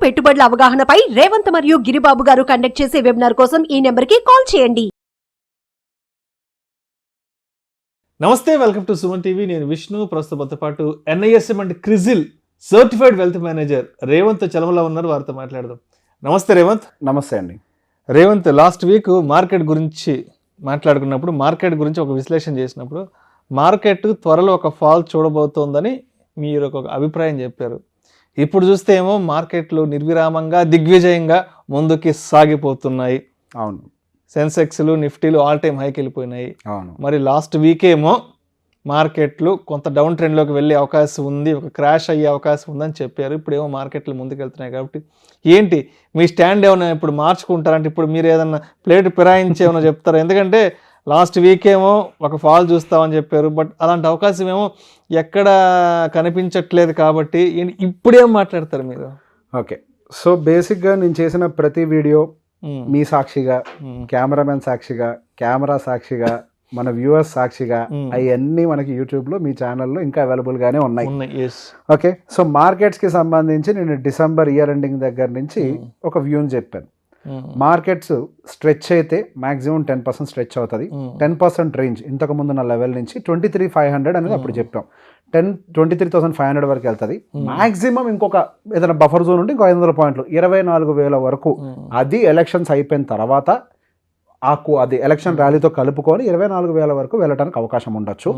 పెట్టుబడుల అవగాహనపై రేవంత్ మరియు గిరిబాబు గారు కండక్ట్ చేసే వెబినార్ కోసం ఈ నెంబర్కి కాల్ చేయండి. నమస్తే, వెల్కమ్ టు సుమన్ టీవీ. నేను విష్ణు. ప్రస్తుతంతో పాటు NISM and CRISIL certified wealth manager Revanth Chalamala ఉన్నారు. వారితో మాట్లాడదాం. నమస్తే రేవంత్. నమస్తే అండి. రేవంత్, లాస్ట్ వీక్ మార్కెట్ గురించి మాట్లాడుకున్నప్పుడు, మార్కెట్ గురించి ఒక విశ్లేషణ చేసినప్పుడు, మార్కెట్ త్వరలో ఒక ఫాల్ చూడబోతోందని మీరు ఒక అభిప్రాయం చెప్పారు. ఇప్పుడు చూస్తే ఏమో మార్కెట్లు నిర్విరామంగా దిగ్విజయంగా ముందుకి సాగిపోతున్నాయి. అవును, సెన్సెక్స్లు నిఫ్టీలు ఆల్ టైమ్ హైకి వెళ్ళిపోయినాయి. అవును. మరి లాస్ట్ వీకేమో మార్కెట్లు కొంత డౌన్ ట్రెండ్లోకి వెళ్ళే అవకాశం ఉంది, ఒక క్రాష్ అయ్యే అవకాశం ఉందని చెప్పారు. ఇప్పుడేమో మార్కెట్లు ముందుకు వెళ్తున్నాయి. కాబట్టి ఏంటి మీ స్టాండ్ ఏమైనా ఇప్పుడు మార్చుకుంటారంటే, ఇప్పుడు మీరు ఏదన్నా ప్లేట్ ఫిరాయించి ఏమైనా చెప్తారా? ఎందుకంటే లాస్ట్ వీకేమో ఒక ఫాల్ చూస్తామని చెప్పారు, బట్ అలాంటి అవకాశం ఏమో ఎక్కడ కనిపించట్లేదు. కాబట్టి ఇప్పుడేం మాట్లాడతారు మీరు? ఓకే, సో బేసిక్గా నేను చేసిన ప్రతి వీడియో మీ సాక్షిగా, కెమెరామెన్ సాక్షిగా, కెమెరా సాక్షిగా, మన వ్యూవర్స్ సాక్షిగా, అవన్నీ మనకి యూట్యూబ్లో మీ ఛానల్లో ఇంకా అవైలబుల్గానే ఉన్నాయి. ఓకే, సో మార్కెట్స్కి సంబంధించి నేను డిసెంబర్ ఇయర్ ఎండింగ్ దగ్గర నుంచి ఒక వ్యూని చెప్పాను. మార్కెట్స్ స్ట్రెచ్ అయితే మాక్సిమం 10% స్ట్రెచ్ అవుతుంది. 10% రేంజ్ ఇంతకు ముందు నా లెవెల్ నుంచి 23,500 అనేది అప్పుడు చెప్పాం. 23,500 వరకు వెళ్తుంది. మాక్సిమం ఇంకొక ఏదైనా బఫర్ జోన్ ఉంటే ఇంకో 500 పాయింట్లు 24,000 వరకు. అది ఎలక్షన్స్ అయిపోయిన తర్వాత అది ఎలక్షన్ ర్యాలీతో కలుపుకొని 24,000 వరకు వెళ్ళడానికి అవకాశం ఉండొచ్చు.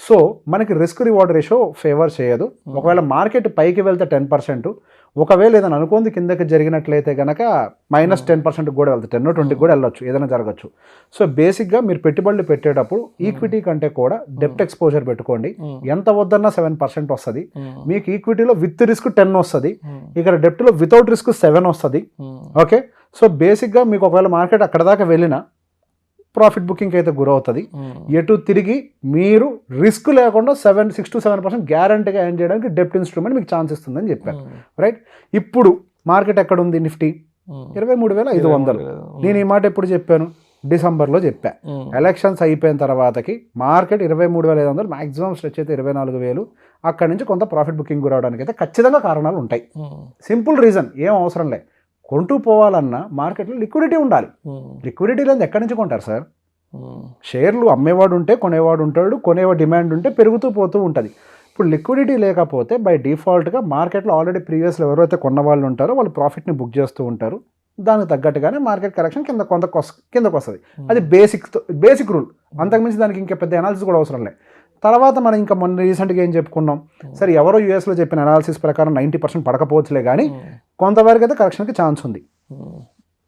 సో మనకి రిస్క్ రివార్డ్ రేషియో ఫేవర్ చేయదు. ఒకవేళ మార్కెట్ పైకి వెళ్తే 10%, ఒకవేళ ఏదైనా అనుకోంది కిందకి జరిగినట్లయితే కనుక -10% కూడా వెళ్తే 10-20 కూడా వెళ్ళొచ్చు, ఏదైనా జరగచ్చు. సో బేసిక్గా మీరు పెట్టుబడులు పెట్టేటప్పుడు ఈక్విటీ కంటే కూడా డెప్ట్ ఎక్స్పోజర్ పెట్టుకోండి. ఎంత వద్దన్నా 7% వస్తుంది. మీకు ఈక్విటీలో విత్ రిస్క్ 10 వస్తుంది, ఇక్కడ డెప్ట్లో వితౌట్ రిస్క్ 7 వస్తుంది. ఓకే, సో బేసిక్గా మీకు ఒకవేళ మార్కెట్ అక్కడ దాకా వెళ్ళినా ప్రాఫిట్ బుకింగ్ అయితే గురవుతుంది. ఎటు తిరిగి మీరు రిస్క్ లేకుండా 6-7% గ్యారంటీగా ఎర్న్ చేయడానికి డెప్ట్ ఇన్స్ట్రుమెంట్ మీకు ఛాన్స్ ఇస్తుందని చెప్పాను. రైట్, ఇప్పుడు మార్కెట్ ఎక్కడ ఉంది? నిఫ్టీ 23,500. నేను ఈ మాట ఎప్పుడు చెప్పాను? డిసెంబర్లో చెప్పా. ఎలక్షన్స్ అయిపోయిన తర్వాతకి మార్కెట్ 23,500, మాక్సిమం స్ట్రెచ్ అయితే 24,000. అక్కడి నుంచి కొంత ప్రాఫిట్ బుకింగ్ గురవడానికి అయితే ఖచ్చితంగా కారణాలు ఉంటాయి. సింపుల్ రీజన్, ఏం అవసరం లే. కొంటూ పోవాలన్నా మార్కెట్లో లిక్విడిటీ ఉండాలి. లిక్విడిటీ లేదు ఎక్కడి నుంచి కొంటారు సార్? షేర్లు అమ్మేవాడు ఉంటే కొనేవాడు ఉంటాడు, కొనేవాడు డిమాండ్ ఉంటే పెరుగుతూ పోతూ ఉంటుంది. ఇప్పుడు లిక్విడిటీ లేకపోతే బై డిఫాల్ట్గా మార్కెట్లో ఆల్రెడీ ప్రీవియస్లో ఎవరైతే కొన్న వాళ్ళు ఉంటారో వాళ్ళు ప్రాఫిట్ని బుక్ చేస్తూ ఉంటారు. దానికి తగ్గట్టుగానే మార్కెట్ కరెక్షన్ కిందకు వస్తుంది. అది బేసిక్ రూల్. అంతకుమించి దానికి ఇంకా పెద్ద అనాలిసిస్ కూడా అవసరం లేదు. తర్వాత మనం ఇంకా మొన్న రీసెంట్గా ఏం చెప్పుకున్నాం? సరే, ఎవరో యూఎస్లో చెప్పిన అనాలిసిస్ ప్రకారం 90% పడకపోవచ్చులే, కానీ కొంతవరకు అయితే కరెక్షన్కి ఛాన్స్ ఉంది.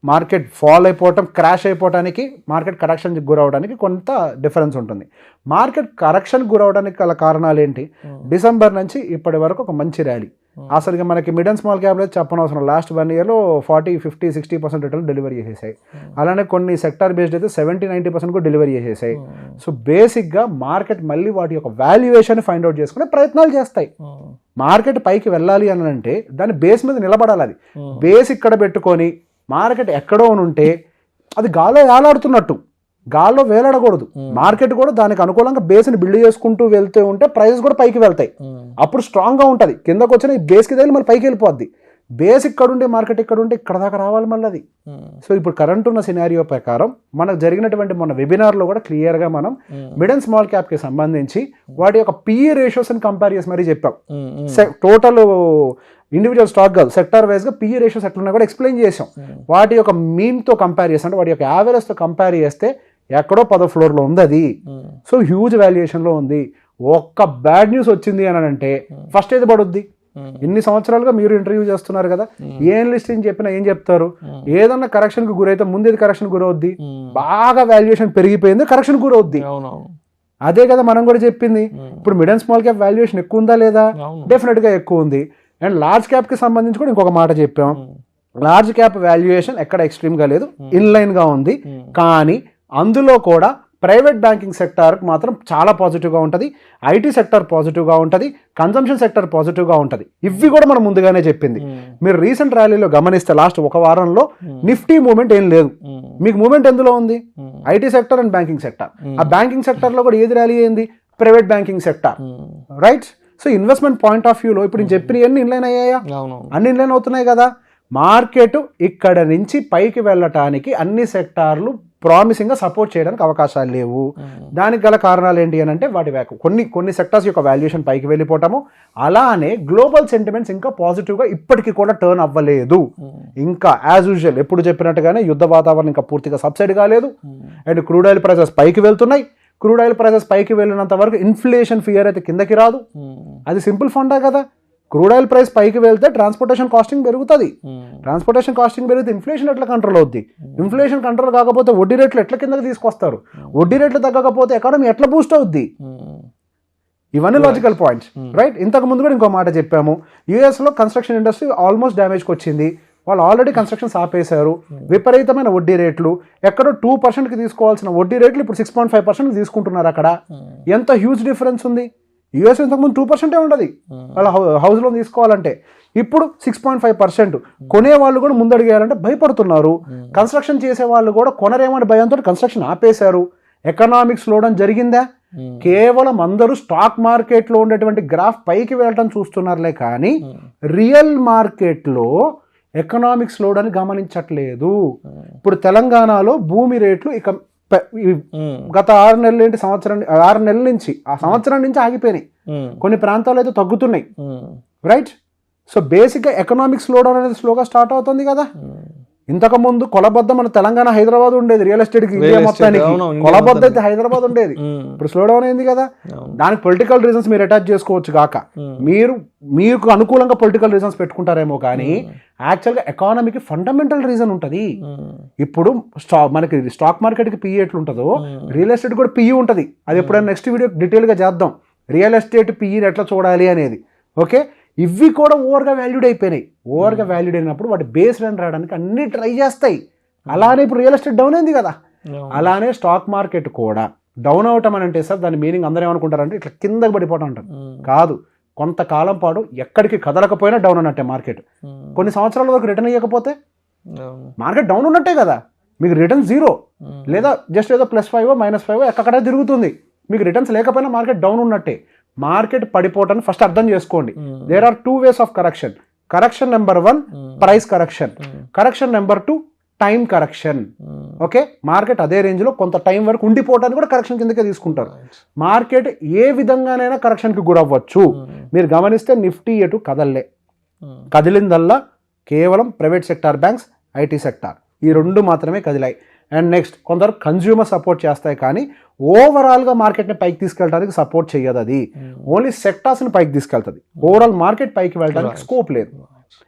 మార్కెట్ ఫాల్ అయిపోవటం, క్రాష్ అయిపోవటానికి, మార్కెట్ కరెక్షన్కి గురవడానికి కొంత డిఫరెన్స్ ఉంటుంది. మార్కెట్ కరెక్షన్కి గురవడానికి గల కారణాలు ఏంటి? డిసెంబర్ నుంచి ఇప్పటి వరకు ఒక మంచి ర్యాలీ. అసలుగా మనకి మిడ్ అండ్ స్మాల్ క్యాప్ చెప్పనవసరం. లాస్ట్ 1 ఇయర్లో 40, 50, 60% రిటర్న్ డెలివరీ చేసేసాయి. అలానే కొన్ని సెక్టార్ బేస్డ్ అయితే 70-90% కూడా డెలివరీ చేసేసాయి. సో బేసిక్గా మార్కెట్ మళ్ళీ వాటి యొక్క వాల్యుయేషన్ ఫైండ్ అవుట్ చేసుకునే ప్రయత్నాలు చేస్తాయి. మార్కెట్ పైకి వెళ్ళాలి అని అంటే దాని బేస్ మీద నిలబడాలి. అది బేస్ ఇక్కడ పెట్టుకొని మార్కెట్ ఎక్కడో ఉంటే అది గాల్లో వేలాడుతున్నట్టు, గాల్లో వేలాడకూడదు. మార్కెట్ కూడా దానికి అనుకూలంగా బేస్ని బిల్డ్ చేసుకుంటూ వెళ్తూ ఉంటే ప్రైజెస్ కూడా పైకి వెళ్తాయి. అప్పుడు స్ట్రాంగ్గా ఉంటుంది. కిందకు వచ్చిన ఈ బేస్కి తగిలి మళ్ళీ పైకి వెళ్ళిపోద్ది. బేస్ ఇక్కడ ఉంటే మార్కెట్ ఇక్కడ ఉంటే ఇక్కడ దాకా రావాలి మళ్ళీ అది. సో ఇప్పుడు కరెంట్ ఉన్న సినారియో ప్రకారం మనకు జరిగినటువంటి మన వెబినార్లో కూడా క్లియర్గా మనం మిడ్ అండ్ స్మాల్ క్యాప్కి సంబంధించి వాటి యొక్క PE రేషియోస్ని కంపేర్ చేసి మరీ చెప్పాం. టోటల్ ఇండివిజువల్ స్టాక్ కాదు, సెక్టార్ వైజ్గా PE రేషియోస్ ఎట్లున్నా కూడా ఎక్స్ప్లెయిన్ చేసాం. వాటి యొక్క మీన్తో కంపేర్ చేస్తే, అంటే వాటి యొక్క యావరేజ్తో కంపేర్ చేస్తే ఎక్కడో 10వ ఫ్లోర్లో ఉంది అది. సో హ్యూజ్ వాల్యుయేషన్లో ఉంది. ఒక్క బ్యాడ్ న్యూస్ వచ్చింది అని అంటే ఫస్ట్ ఏది పడుద్ది? ఇన్ని సంవత్సరాలుగా మీరు ఇంటర్వ్యూ చేస్తున్నారు కదా, ఏం లిస్టింగ్ చెప్పినా ఏం చెప్తారు? ఏదన్నా కరెక్షన్కి గురైతే ముందేది కరెక్షన్ గురవుద్ది? బాగా వాల్యుయేషన్ పెరిగిపోయింది, కరెక్షన్ గురవుద్ది. అదే కదా మనం కూడా చెప్పింది. ఇప్పుడు mid and small cap valuation ఎక్కువ ఉందా లేదా? డెఫినెట్గా ఎక్కువ ఉంది. అండ్ లార్జ్ క్యాప్కి సంబంధించి కూడా ఇంకొక మాట చెప్పాం. లార్జ్ క్యాప్ వాల్యుయేషన్ ఎక్కడ ఎక్స్ట్రీమ్గా లేదు, ఇన్లైన్గా ఉంది. కానీ అందులో కూడా ప్రైవేట్ బ్యాంకింగ్ సెక్టార్కి మాత్రం చాలా పాజిటివ్గా ఉంటుంది, ఐటీ సెక్టర్ పాజిటివ్గా ఉంటుంది, కన్జంప్షన్ సెక్టర్ పాజిటివ్గా ఉంటుంది. ఇవి కూడా మనం ముందుగానే చెప్పింది. మీరు రీసెంట్ ర్యాలీలో గమనిస్తే లాస్ట్ ఒక వారంలో నిఫ్టీ మూవ్మెంట్ ఏం లేదు. మీకు మూవ్మెంట్ ఎందులో ఉంది? IT sector and banking sector. ఆ బ్యాంకింగ్ సెక్టర్లో కూడా ఏది ర్యాలీ అయింది? Private banking sector, right? So investment point of వ్యూలో ఇప్పుడు నేను చెప్పిన అన్ని ఇన్లైన్ అయ్యాయా? అన్ని ఇన్లైన్ అవుతున్నాయి కదా. మార్కెట్ ఇక్కడ నుంచి పైకి వెళ్ళటానికి అన్ని సెక్టార్లు ప్రామిసింగ్గా సపోర్ట్ చేయడానికి అవకాశాలు లేవు. దానికి గల కారణాలు ఏంటి అని అంటే వాటి కొన్ని సెక్టార్స్ యొక్క వాల్యుయేషన్ పైకి వెళ్ళిపోవటము, అలానే గ్లోబల్ సెంటిమెంట్స్ ఇంకా పాజిటివ్గా ఇప్పటికీ కూడా టర్న్ అవ్వలేదు. ఇంకా యాజ్ యూజువల్ ఎప్పుడు చెప్పినట్టుగానే యుద్ధ వాతావరణం ఇంకా పూర్తిగా సబ్సైడ్ కాలేదు. అండ్ క్రూడ్ ఆయిల్ ప్రైసెస్ పైకి వెళ్తున్నాయి. క్రూడ్ ఆయిల్ ప్రైసెస్ పైకి వెళ్ళినంత వరకు ఇన్ఫ్లేషన్ ఫియర్ అయితే కిందకి రాదు. అది సింపుల్ ఫండా కదా. క్రూడ్ ఆయిల్ ప్రైస్ పైకి వెళ్తే ట్రాన్స్పోర్టేషన్ కాస్టింగ్ పెరుగుతుంది. ట్రాన్స్పోర్టేషన్ కాస్టింగ్ పెరిగితే ఇన్ఫ్లేషన్ ఎట్లా కంట్రోల్ అవుద్ది? ఇన్ఫ్లేషన్ కంట్రోల్ కాకపోతే వడ్డీ రేట్లు ఎట్లా కిందకి తీసుకొస్తారు? వడ్డీ రేట్లు తగ్గకపోతే ఎకానమీ ఎట్లా బూస్ట్ అవుద్ది? ఇవన్నీ లాజికల్ పాయింట్స్, రైట్? ఇంతకు ముందు కూడా ఇంకో మాట చెప్పాము. యూఎస్లో కన్స్ట్రక్షన్ ఇండస్ట్రీ ఆల్మోస్ట్ డ్యామేజ్కి వచ్చింది. వాళ్ళు ఆల్రెడీ కన్స్ట్రక్షన్స్ ఆపేశారు. విపరీతమైన వడ్డీ రేట్లు, ఎక్కడో 2%కి తీసుకోవాల్సిన వడ్డీ రేట్లు ఇప్పుడు 6.5% తీసుకుంటున్నారు. అక్కడ ఎంత హ్యూజ్ డిఫరెన్స్ ఉంది. యూఎస్ ఇంతకుముందు 2% ఉండదు వాళ్ళ హౌస్ లోన్ తీసుకోవాలంటే, ఇప్పుడు 6.5%. కొనేవాళ్ళు కూడా ముందడిగేయాలంటే భయపడుతున్నారు. కన్స్ట్రక్షన్ చేసే వాళ్ళు కూడా కొనరేమని భయంతో కన్స్ట్రక్షన్ ఆపేశారు. ఎకనామిక్ స్లోడౌన్ జరిగిందా? కేవలం అందరూ స్టాక్ మార్కెట్లో ఉండేటువంటి గ్రాఫ్ పైకి వెళ్ళటం చూస్తున్నారులే కానీ రియల్ మార్కెట్లో ఎకనామిక్ స్లోడౌన్ గమనించట్లేదు. ఇప్పుడు తెలంగాణలో భూమి రేట్లు ఇక గత 6 నెలలు ఏంటి 6 నెలల నుంచి సంవత్సరం నుంచి ఆగిపోయినాయి. కొన్ని ప్రాంతాలు అయితే తగ్గుతున్నాయి, రైట్? సో బేసిక్గా ఎకనామిక్ స్లోడౌన్ అనేది స్లోగా స్టార్ట్ అవుతుంది కదా. ఇంతకు ముందు కొలబద్ద మన తెలంగాణ హైదరాబాద్ ఉండేది రియల్ ఎస్టేట్ కి, ఇండియా మొత్తానికి కొలబద్ద అయితే హైదరాబాద్ ఉండేది. ఇప్పుడు స్లోడౌన్ అయింది కదా. దానికి పొలిటికల్ రీజన్స్ మీరు అటాచ్ చేసుకోవచ్చు కాక మీకు అనుకూలంగా పొలిటికల్ రీజన్స్ పెట్టుకుంటారేమో కానీ యాక్చువల్గా ఎకానమీకి ఫండమెంటల్ రీజన్ ఉంటుంది. ఇప్పుడు మనకి స్టాక్ మార్కెట్కి పిఈ ఎట్లు ఉంటుందో రియల్ ఎస్టేట్ కూడా పిఈ ఉంటుంది. అది ఎప్పుడైనా నెక్స్ట్ వీడియో డీటెయిల్గా చేద్దాం, రియల్ ఎస్టేట్ పిఈని ఎట్లా చూడాలి అనేది. ఓకే, ఇవి కూడా ఓవర్గా వాల్యూడ్ అయిపోయినాయి. ఓవర్గా వాల్యూడ్ అయినప్పుడు వాటి బేస్ రన్ రావడానికి అన్ని ట్రై చేస్తాయి. అలానే ఇప్పుడు రియల్ ఎస్టేట్ డౌన్ అయింది కదా, అలానే స్టాక్ మార్కెట్ కూడా డౌన్ అవటం అని అంటే సార్ దాని మీనింగ్ అందరూ ఏమనుకుంటారంటే ఇట్లా కిందకి పడిపోవటం అంటారు. కాదు, కొంతకాలం పాటు ఎక్కడికి కదలకపోయినా డౌన్ అన్నట్టే మార్కెట్. కొన్ని సంవత్సరాల వరకు రిటర్న్ ఇవ్వకపోతే మార్కెట్ డౌన్ ఉన్నట్టే కదా. మీకు రిటర్న్ 0 లేదా జస్ట్ ఏదో +5 -5 ఎక్కడే తిరుగుతుంది. మీకు రిటర్న్స్ లేకపోయినా మార్కెట్ డౌన్ ఉన్నట్టే. మార్కెట్ పడిపోవటాన్ని ఫస్ట్ అర్థం చేసుకోండి. There are 2 ways of correction. Correction number 1 price correction, correction number 2 time correction. Okay, market అదే రేంజ్ లో కొంత టైం వరకు ఉండిపోవడానికి కూడా కరెక్షన్ కిందకే తీసుకుంటారు. మార్కెట్ ఏ విధంగానైనా కరెక్షన్ కి గురవ్వచ్చు. మీరు గమనిస్తే నిఫ్టీ ఎటు కదల్లే, కదిలిందల్లా కేవలం private sector banks, IT sector, ఈ 2 మాత్రమే కదిలాయి. అండ్ నెక్స్ట్ కొందరు కన్జ్యూమర్ సపోర్ట్ చేస్తాయి కానీ ఓవరాల్గా మార్కెట్ని పైకి తీసుకెళ్ళడానికి సపోర్ట్ చేయదు. అది ఓన్లీ సెక్టార్స్ని పైకి తీసుకెళ్తుంది. ఓవరాల్ మార్కెట్ పైకి వెళ్ళడానికి స్కోప్ లేదు.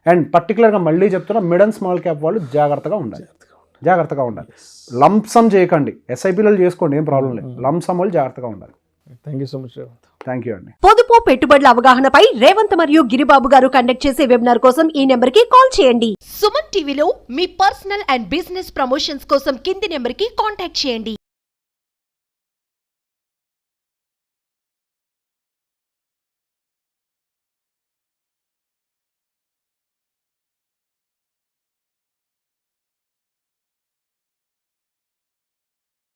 అండ్ పర్టికులర్గా మళ్ళీ చెప్తున్నా, మిడ్ అండ్ స్మాల్ క్యాప్ వాళ్ళు జాగ్రత్తగా ఉండాలి. లంప్సమ్ చేయకండి. ఎస్ఐపీలు చేసుకోండి, ఏం ప్రాబ్లం లేదు. లంప్సమ్ వాళ్ళు జాగ్రత్తగా ఉండాలి. Thank you so much. Thank you అండి. పొదుపు పెట్టుబడుల అవగాహనపై రేవంత్ మరియు గిరిబాబు గారు కండక్ట్ చేసే వెబినార్ కోసం ఈ నెంబర్ కి కాల్ చేయండి. సుమన్ టీవీలో మీ పర్సనల్ అండ్ బిజినెస్ ప్రమోషన్స్ కోసం కింది నెంబర్ కి కాంటాక్ట్ చేయండి.